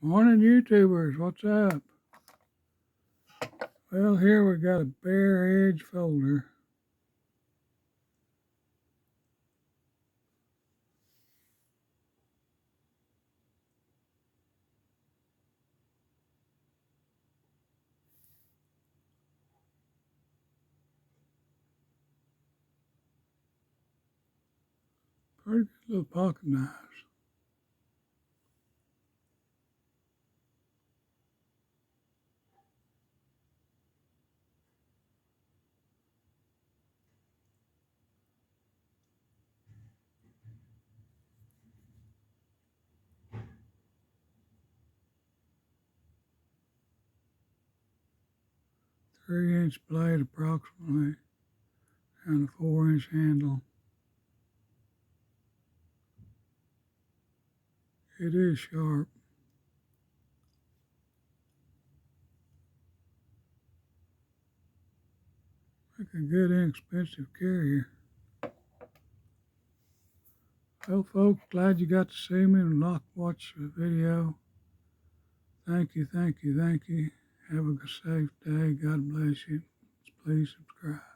Morning, YouTubers. What's up? Well, here we got a bare edge folder. Pretty good little pocket knives. Three-inch blade approximately, and a 4-inch handle. It is sharp. Like a good inexpensive carrier. Well, folks, glad you got to see me and watch the video. Thank you, thank you, thank you. Have a safe day. God bless you. Please subscribe.